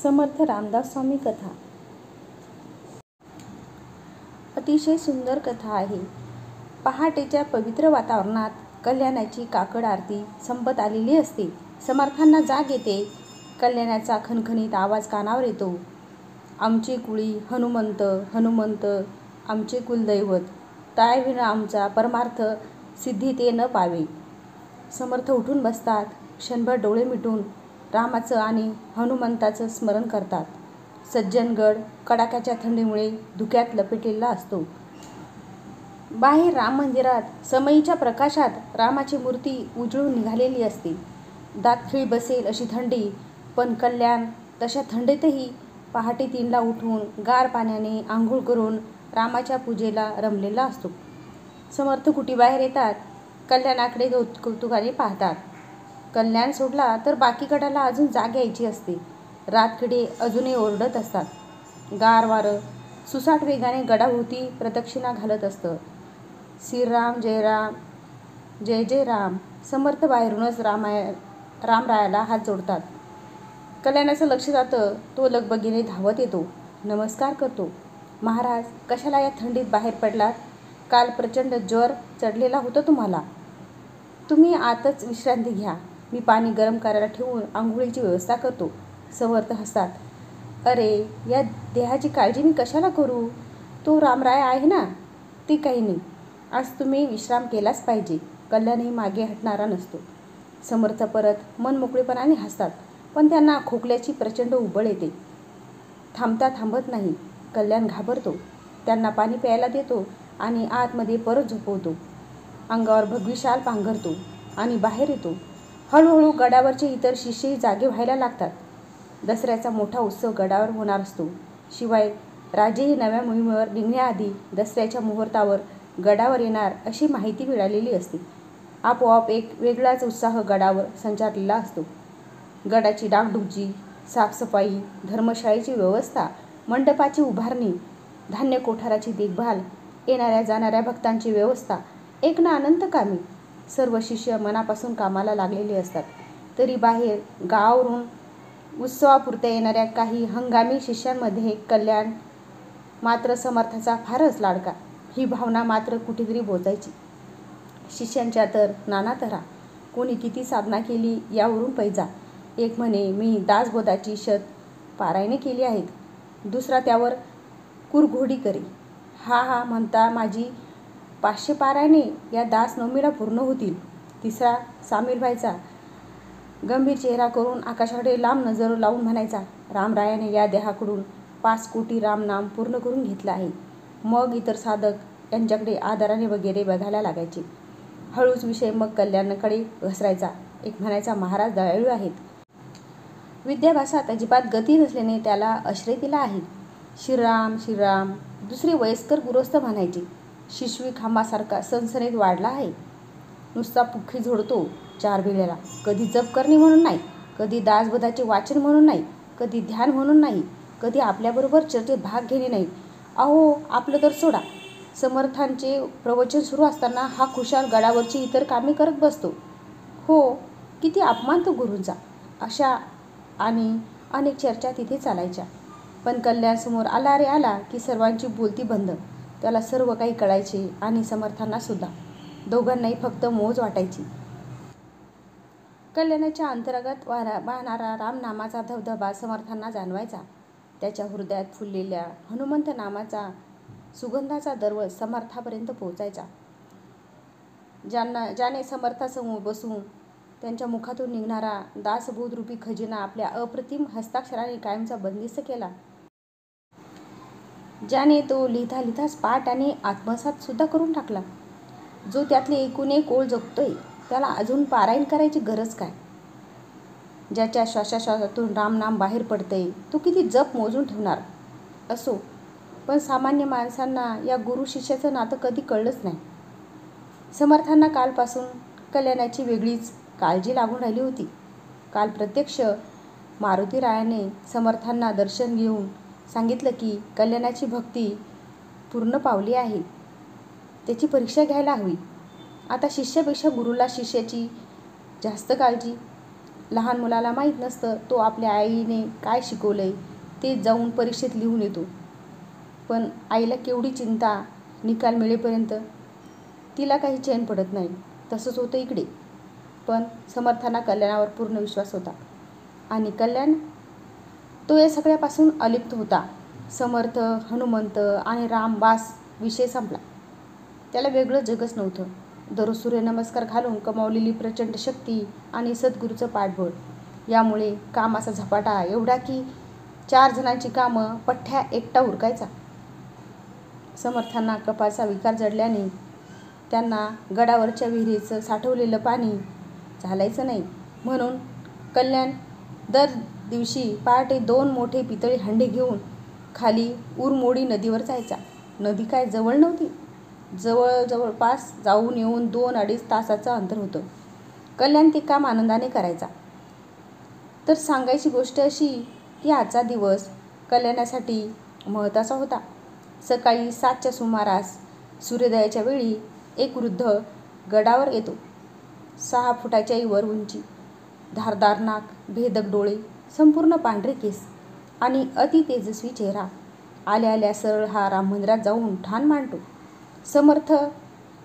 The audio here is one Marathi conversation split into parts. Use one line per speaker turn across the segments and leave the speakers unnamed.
समर्थ रामदास स्वामी कथा. अतिशय सुंदर कथा आहे. पहाटेच्या पवित्र वातावरणात कल्याणाची काकड आरती संपत आलेली असते. समर्थांना जाग येते. कल्याणाचा खणखणीत आवाज कानावर येतो. आमचे कुळी हनुमंत, हनुमंत आमचे कुलदैवत, तायविना आमचा परमार्थ सिद्धी ते न पावे. समर्थ उठून बसतात. क्षणभर डोळे मिटून रामाचं आणि हनुमंताचं स्मरण करतात. सज्जनगड कडाक्याच्या थंडीमुळे धुक्यात लपेटलेला असतो. बाहेर राम मंदिरात समईच्या प्रकाशात रामाची मूर्ती उजळून निघालेली असते. दात खिळी बसेल अशी थंडी. पण कल्याण तशा थंडीतही पहाटे 3ला उठून गार पाण्याने आंघोळ करून रामाच्या पूजेला रमलेला असतो. समर्थ कुटीबाहेर येतात. कल्याणाकडे कौतुकाने पाहतात. कल्याण सोडला तर बाकी गडाला अजून जाग यायची असते. रातकिडे अजूनही ओरडत असतात. गार वारं सुसाट वेगाने गडाभोवती प्रदक्षिणा घालत असतं. श्रीराम जय राम, जय जय राम. समर्थ बाहेरूनच रामरायाला हात जोडतात. कल्याणाचं लक्ष जातं. तो लगबगीने धावत येतो. नमस्कार करतो. महाराज, कशाला या थंडीत बाहेर पडलात? काल प्रचंड ज्वर चढलेला होता तुम्हाला. तुम्ही आतच विश्रांती घ्या. मी पाणी गरम करायला ठेवून आंघोळीची व्यवस्था करतो. समर्थ हसतात. अरे, या देहाची काळजी मी कशाला करू? तो रामराय आहे ना. ते काही नाही. आज तुम्ही विश्राम केलाच पाहिजे. कल्याणही मागे हटणारा नसतो. समर्थ परत मनमोकळेपणाने हसतात. पण त्यांना खोकल्याची प्रचंड उबळ येते. थांबत नाही. कल्याण घाबरतो. त्यांना पाणी प्यायला देतो आणि आतमध्ये परत झोपवतो. अंगावर भगवी शाल पांघरतो आणि बाहेर येतो. हळूहळू गडावरचे इतर शिष्यही जागे व्हायला लागतात. दसऱ्याचा मोठा उत्सव गडावर होणार असतो. शिवाय राजेही नव्या मोहिमेवर निघण्याआधी दसऱ्याच्या मुहूर्तावर गडावर येणार अशी माहिती मिळालेली असते. आपोआप एक वेगळाच उत्साह गडावर संचारलेला असतो. गडाची डागडुजी, साफसफाई, धर्मशाळेची व्यवस्था, मंडपाची उभारणी, धान्य कोठाराची देखभाल, येणाऱ्या जाणाऱ्या भक्तांची व्यवस्था, एक ना अनंत कामे. सर्व शिष्य मनापासून कामाला लागलेले असतात. तरी बाहेर गावावरून उत्सवापुरत्या येणाऱ्या काही हंगामी शिष्यांमध्ये कल्याण मात्र समर्थाचा फारच लाडका. ही भावना मात्र कुठेतरी बोचायची. शिष्यांच्या तर नाना तऱ्हा. कोणी किती साधना केली यावरून पैजा. एक म्हणे, मी दासबोधाची शत पारायणे केली आहेत. दुसरा त्यावर कुरघोडी करी. हा म्हणता माझी 500 पारायणे या दास नवमीला पूर्ण होतील. तिसरा सामील व्हायचा. गंभीर चेहरा करून आकाशाकडे लांब नजर लावून म्हणायचा, रामरायाने या देहाकडून 5 कोटी रामनाम पूर्ण करून घेतलं आहे. मग इतर साधक यांच्याकडे आदराने वगैरे बघायला लागायचे. हळूच विषय मग कल्याणाकडे घसरायचा. एक म्हणायचा, महाराज दयाळू आहेत. विद्याभ्यासात अजिबात गती नसल्याने त्याला अश्रयतीला आहेत. श्रीराम श्रीराम. दुसरे वयस्कर गुरस्थ म्हणायचे, शिशवी खांबासारखा सणसणीत वाढला आहे. नुसता पुख्खी झोडतो 4 वेळेला. कधी जप करणे म्हणून नाही, कधी दासबोधाचे वाचन म्हणून नाही, कधी ध्यान म्हणून नाही, कधी आपल्याबरोबर चर्चेत भाग घेणे नाही. अहो, आपलं तर सोडा. समर्थांचे प्रवचन सुरू असताना हा खुशाल गडावरची इतर कामे करत बसतो. हो, किती अपमान तो गुरूंचा. अशा आणि अनेक चर्चा तिथे चालायच्या. पण कल्याणसमोर आला रे आला की सर्वांची बोलती बंद. त्याला सर्व काही कळायचे आणि समर्थांना सुद्धा. दोघांनाही फक्त मोज वाटायची. कल्याणाच्या अंतरागत वाहणारा रामनामाचा धबधबा समर्थांना जाणवायचा. त्याच्या हृदयात फुललेल्या हनुमंत नामाचा सुगंधाचा दरवळ समर्थापर्यंत पोहोचायचा. ज्याने समर्थासमोर बसून त्यांच्या मुखातून निघणारा दासबोधरूपी खजिना आपल्या अप्रतिम हस्ताक्षराने कायमचा बंदिस्त केला. ज्याने तो लिहिता लिहिताच पाठ आणि आत्मसात सुद्धा करून टाकला. जो त्यातले एकूण एक ओळ जगतोय त्याला अजून पारायण करायची गरज काय? ज्याच्या श्वासाश्वासातून रामनाम बाहेर पडतंय तो किती जप मोजून ठेवणार? असो, पण सामान्य माणसांना या गुरु शिष्याचं नातं कधी कळलंच नाही. समर्थांना कालपासून कल्याणाची वेगळीच काळजी लागून राहिली होती. काल प्रत्यक्ष मारुतीरायाने समर्थांना दर्शन घेऊन सांगितलं की कल्याणाची भक्ती पूर्ण पावली आहे. त्याची परीक्षा घ्यायला हवी. आता शिष्यापेक्षा गुरुला शिष्याची जास्त काळजी. लहान मुलाला माहीत नसतं तो आपल्या आईने काय शिकवलं आहे ते जाऊन परीक्षेत लिहून येतो. पण आईला केवढी चिंता निकाल मिळेपर्यंत, तिला काही चैन पडत नाही. तसंच होतं इकडे. पण समर्थांना कल्याणावर पूर्ण विश्वास होता आणि कल्याण तो या सगळ्यापासून अलिप्त होता. समर्थ, हनुमंत आणि राम बास, विषय संपला. त्याला वेगळं जगच नव्हतं. दररोज सूर्यनमस्कार घालून कमावलेली प्रचंड शक्ती आणि सद्गुरूचं पाठबळ यामुळे कामाचा झपाटा एवढा की 4 जणांची कामं पठ्ठ्या एकटा उरकायचा. समर्थांना कपाळचा विकार जडल्याने त्यांना गडावरच्या विहिरीचं साठवलेलं पाणी चालायचं नाही. म्हणून कल्याण दर दिवशी पहाटे 2 मोठे पितळी हंडे घेऊन खाली उरमोडी नदीवर जायचा. नदी काय जवळ नव्हती. जवळपास जाऊन येऊन 2-2.5 तासाचं अंतर होतं. कल्याण ते काम आनंदाने करायचा. तर सांगायची गोष्ट अशी की आजचा दिवस कल्याणासाठी महत्त्वाचा होता. सकाळी 7च्या सुमारास सूर्योदयाच्या वेळी एक वृद्ध गडावर येतो. 6 फुटाच्याही वर उंची, धारदार नाक, भेदक डोळे, संपूर्ण पांढरे केस आणि अति तेजस्वी चेहरा. आल्या आल्या सरळ हा राम मंदिरात जाऊन ठाण मांडतो. समर्थ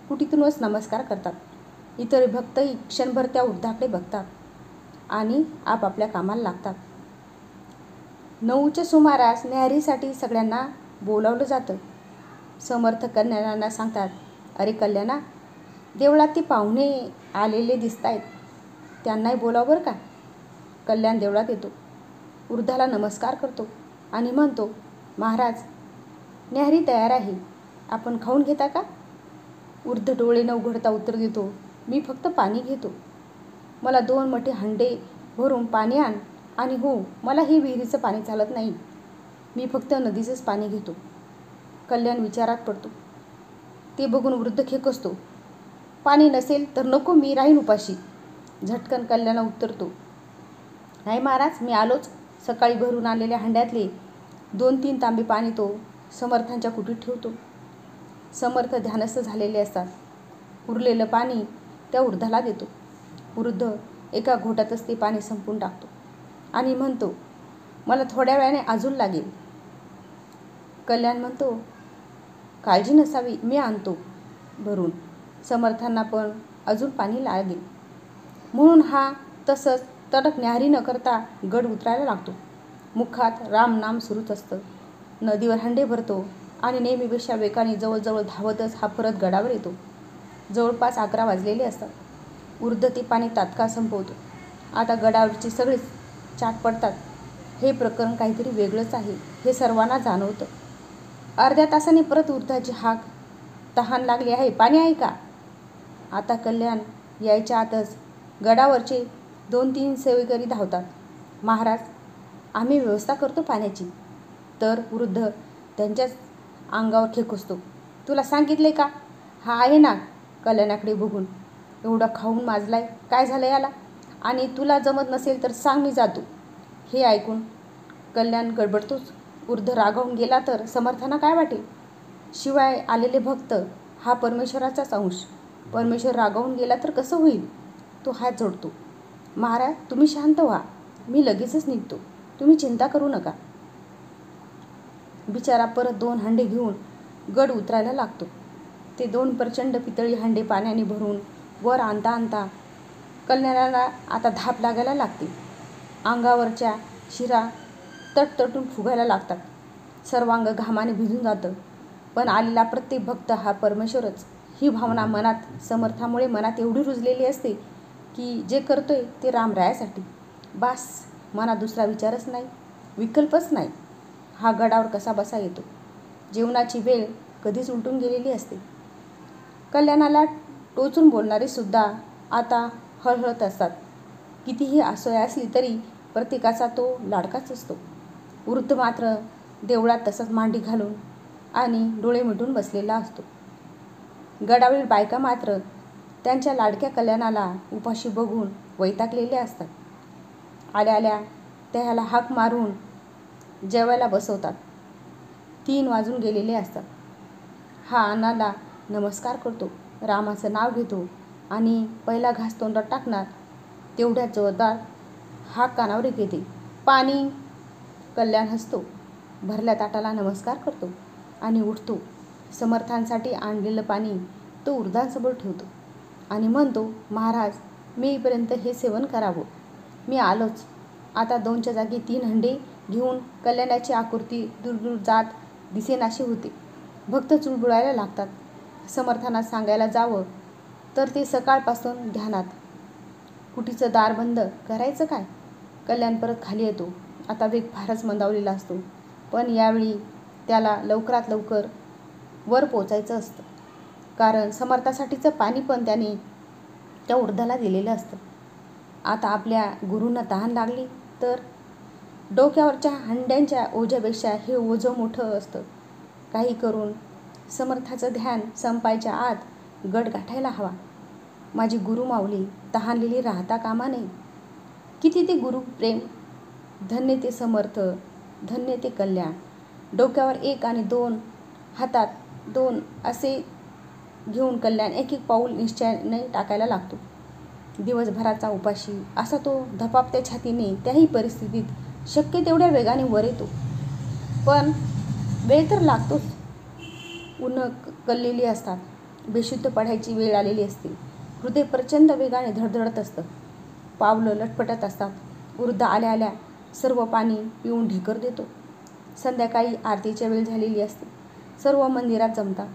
कुटीतूनच नमस्कार करतात. इतर भक्तही क्षणभर त्या वृद्धाकडे बघतात आणि आपापल्या कामाला लागतात. 9च्या सुमारास न्याहारीसाठी सगळ्यांना बोलावलं जातं. समर्थ कल्याणाला सांगतात, अरे कल्याणा, देवळात ते पाहुणे आलेले दिसतायत, त्यांनाही बोलाव बरं का. कल्याण देवळात येतो, वृद्धाला नमस्कार करतो आणि म्हणतो, महाराज, न्याहारी तयार आहे, आपण खाऊन घेता का. वृद्ध डोळे न उघडता उत्तर देतो, मी फक्त पाणी घेतो. मला 2 मोठे हंडे भरून पाणी आण. आणि हो, मला हे विहिरीचं पाणी चालत नाही, मी फक्त नदीचंच पाणी घेतो. कल्याण विचारात पडतो. ते बघून वृद्ध खेकसतो, पाणी नसेल तर नको, मी राहीन उपाशी. झटकन कल्याण उत्तरतो, नाही महाराज, मी आलोच. सकाळी भरून आलेल्या हंड्यातले 2-3 तांबे पाणी तो समर्थांच्या कुटीत ठेवतो. समर्थ ध्यानस्थ झालेले असतात. उरलेलं पाणी त्या वृद्धाला देतो. वृद्ध एका घोटातच ते पाणी संपून टाकतो आणि म्हणतो, मला थोड्या वेळाने अजून लागेल. कल्याण म्हणतो, काळजी नसावी, मी आणतो भरून. समर्थांना पण अजून पाणी लागेल. म्हणून हा तसंच तडक न्याहारी न करता गड उतरायला लागतो. मुखात रामनाम सुरूच असतं. नदीवर हंडे भरतो आणि नेहमीपेक्षा वेगाने जवळजवळ धावतच हा परत गडावर येतो. जवळपास 11 वाजलेले असतात. वृद्ध ते पाणी तात्काळ संपवतो. आता गडावरची सगळीच चाट पडतात. हे प्रकरण काहीतरी वेगळंच आहे हे सर्वांना जाणवतं. अर्ध्या तासाने परत वृद्धाची हाक, तहान लागली आहे, पाणी आहे का. आता कल्याण यायच्या आतच गडावरचे 2-3 सेवेकरी धावतात. महाराज, आम्ही व्यवस्था करतो पाण्याची. तर वृद्ध त्यांच्याच अंगावर खेकसतो, तुला सांगितले का. हा आहे ना. कल्याणाकडे बघून, एवढा खाऊन माजलाय, काय झालं याला. आणि तुला जमत नसेल तर सांग, मी जातो. हे ऐकून कल्याण गडबडतोच. वृद्ध रागावून गेला तर समर्थांना काय वाटेल. शिवाय आलेले भक्त हा परमेश्वराचाच अंश. परमेश्वर रागावून गेला तर कसं होईल. तो हात जोडतो, महाराज, तुम्ही शांत व्हा, मी लगेचच निघतो, तुम्ही चिंता करू नका. बिचारा परत 2 हंडे घेऊन गड उतरायला लागतो. ते 2 प्रचंड पितळी हंडे पाण्याने भरून वर आणता आणता कल्याणाला आता धाप लागायला लागते. अंगावरच्या शिरा तटतटून फुगायला लागतात. सर्वांग घामाने भिजून जातं. पण आलेला प्रत्येक भक्त हा परमेश्वरच, ही भावना समर्थामुळे मनात एवढी रुजलेली असते की जे करतोय ते रामरायासाठी. बास, मनात दुसरा विचारच नाही, विकल्पच नाही. हा गडावर कसा बसा येतो. जेवणाची वेळ कधीच उलटून गेलेली असते. कल्याणाला टोचून बोलणारे सुद्धा आता हळहळत असतात. कितीही असोय असली तरी प्रत्येकाचा तो लाडकाच असतो. वृद्ध मात्र देवळात तसंच मांडी घालून आणि डोळे मिटून बसलेला असतो. गडावरील बायका मात्र त्यांच्या लाडक्या कल्याणाला उपाशी बघून वैतागलेल्या असतात. आल्या आल्या त्याला हाक मारून जेवायला बसवतात. 3 वाजून गेलेले असतात. हा अन्नाला नमस्कार करतो, रामाचं नाव घेतो आणि पहिला घास तोंडात टाकणार तेवढ्यात जोरदार हाक कानावर येते. पाणी. कल्याण हसतो. भरल्या ताटाला नमस्कार करतो आणि उठतो. समर्थांसाठी आणलेलं पाणी तो वृद्धांसमोर ठेवतो आणि म्हणतो, महाराज, मी येईपर्यंत हे सेवन करावं. मी आलोच. आता 2च्या जागी 3 हंडे घेऊन कल्याणाची आकृती दूर जात दिसेनाशी होते. भक्त चुळबुळायला लागतात. समर्थांना सांगायला जावं तर ते सकाळपासून ध्यानात. कुटीचं दार बंद करायचं काय? कल्याण परत खाली येतो. आता वेग फारच मंदावलेला असतो, पण यावेळी त्याला लवकरात लवकर वर पोचायचं असतं. कारण समर्थासाठीचं पाणी पण त्याने त्या वृद्धाला दिलेलं असतं. आता आपल्या गुरूंना तहान लागली तर डोक्यावरच्या हंड्यांच्या ओझ्यापेक्षा हे ओझं मोठं असतं. काही करून समर्थाचं ध्यान संपायच्या आत गड गाठायला हवा. माझी गुरुमाऊली तहानलेली राहता कामा नये. किती ते गुरुप्रेम. धन्य ते समर्थ, धन्य ते कल्याण. डोक्यावर 1 आणि 2, हातात 2 असे घेऊन कल्याण एक पाऊल निश्चयाने टाकायला लागतो. दिवसभराचा उपाशी असा तो धपापत्या छातीने त्याही परिस्थितीत शक्य तेवढ्या वेगाने वर येतो. पण वेळ तर लागतोच. उन्हं कललेली असतात. बेशुद्ध पडायची वेळ आलेली असते. हृदय प्रचंड वेगाने धडधडत असतं. पावलं लटपटत असतात. वृद्ध आल्या आल्या सर्व पाणी पिऊन ढेकर देतो. संध्याकाळी आरतीची वेळ झालेली असते. सर्व मंदिरात जमतात.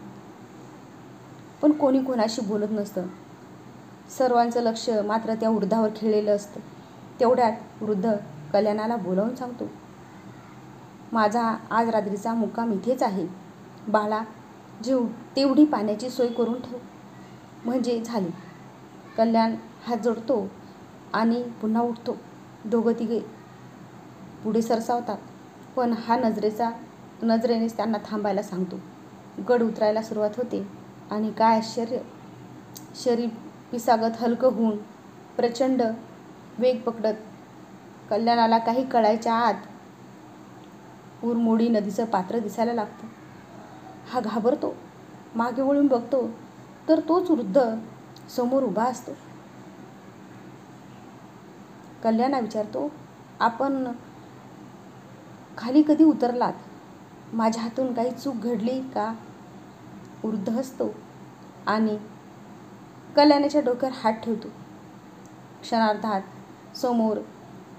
पण कोणी कोणाशी बोलत नसतं. सर्वांचं लक्ष मात्र त्या वृद्धावर खिळलेलं असतं. तेवढ्यात वृद्ध कल्याणाला बोलावून सांगतो, माझा आज रात्रीचा मुक्काम इथेच आहे. बाळा, तेवढी पाण्याची सोय करून ठेव. म्हणजे झाली. कल्याण हात जोडतो आणि पुन्हा उठतो. दोघं तिघे पुढे सरसावतात. पण हा नजरेनेच त्यांना थांबायला सांगतो. गड उतरायला सुरुवात होते आणि काय आश्चर्य! शरीर पिसागत हलकं होऊन प्रचंड वेग पकडत कल्याणाला काही कळायच्या आत उरमोडी नदीचं पात्र दिसायला लागतं. हा घाबरतो. मागे वळून बघतो तर तोच वृद्ध समोर उभा असतो. कल्याणा विचारतो, आपण खाली कधी उतरलात? माझ्या हातून काही चूक घडली का? वृद्ध हसतो आणि कल्याणाच्या डोक्यावर हात ठेवतो. क्षणार्धात समोर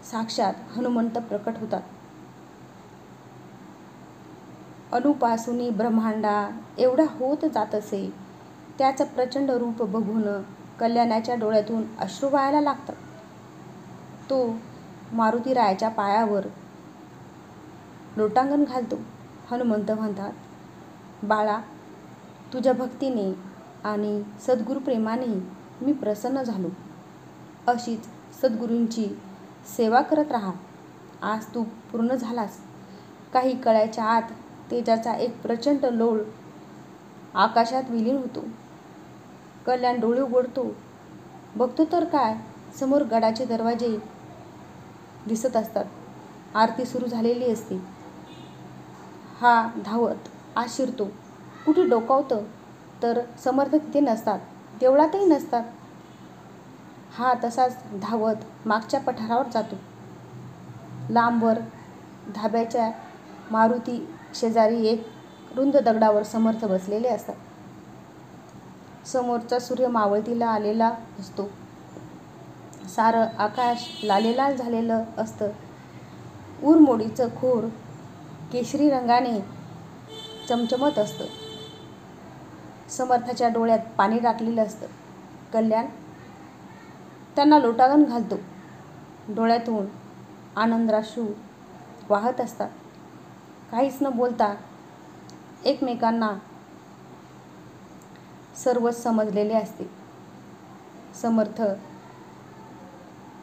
साक्षात हनुमंत प्रकट होतात. अणुपासून ब्रह्मांडा एवढा होत जात असे. त्याचं प्रचंड रूप बघून कल्याणाच्या डोळ्यातून अश्रू वाहायला लागतात. तो मारुतीरायाच्या पायावर लोटांगण घालतो. हनुमंत म्हणतात, बाळा, तुझ्या भक्तीने आणि सद्गुरुप्रेमाने मी प्रसन्न झालो. अशीच सद्गुरूंची सेवा करत राहा. आज तू पूर्ण झालास. काही कळायच्या आत तेजाचा एक प्रचंड लोळ आकाशात विलीन होतो. कल्याण डोळे उघडतो. बघतो तर काय, समोर गडाचे दरवाजे दिसत असतात. आरती सुरू झालेली असते. हा धावत आत शिरतो. कुठे डोकावतं तर समर्थ तिथे नसतात. देवळातही नसतात. हा तसाच धावत मागच्या पठारावर जातो. लांबवर धाब्याच्या मारुती शेजारी एक रुंद दगडावर समर्थ बसलेले असतात. समोरचा सूर्य मावळतीला आलेला असतो. सारं आकाश लालेलाल झालेलं असतं. उरमोडीचं खोर केशरी रंगाने चमचमत असतं. समर्थाच्या डोळ्यात पाणी टाकलेलं असतं. कल्याण त्यांना लोटांगण घालतो. डोळ्यातून आनंदाश्रू वाहत असतात. काहीच न बोलता एकमेकांना सर्वच समजलेले असते. समर्थ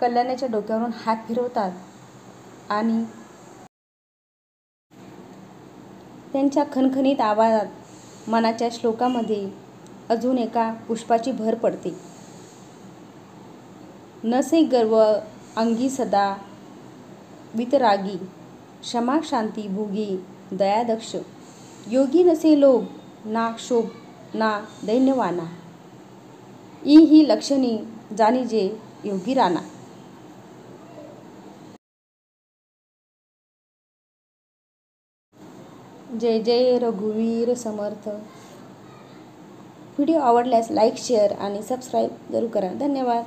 कल्याणाच्या डोक्यावरून हात फिरवतात आणि त्यांच्या खणखणीत आवाजात मनाच्या श्लोकामध्ये अजून एका पुष्पाची भर पडते. नसे गर्व अंगी सदा वितरागी, क्षमा शांती भोगी दयादक्ष, योगी नसे लोभ ना क्षोभ ना दैन्यवाना, ई ही लक्षणी जाणीजे योगी राणा. जय जय रघुवीर समर्थ. व्हिडिओ आवडल्यास लाईक, शेअर आणि सबस्क्राईब जरूर करा. धन्यवाद.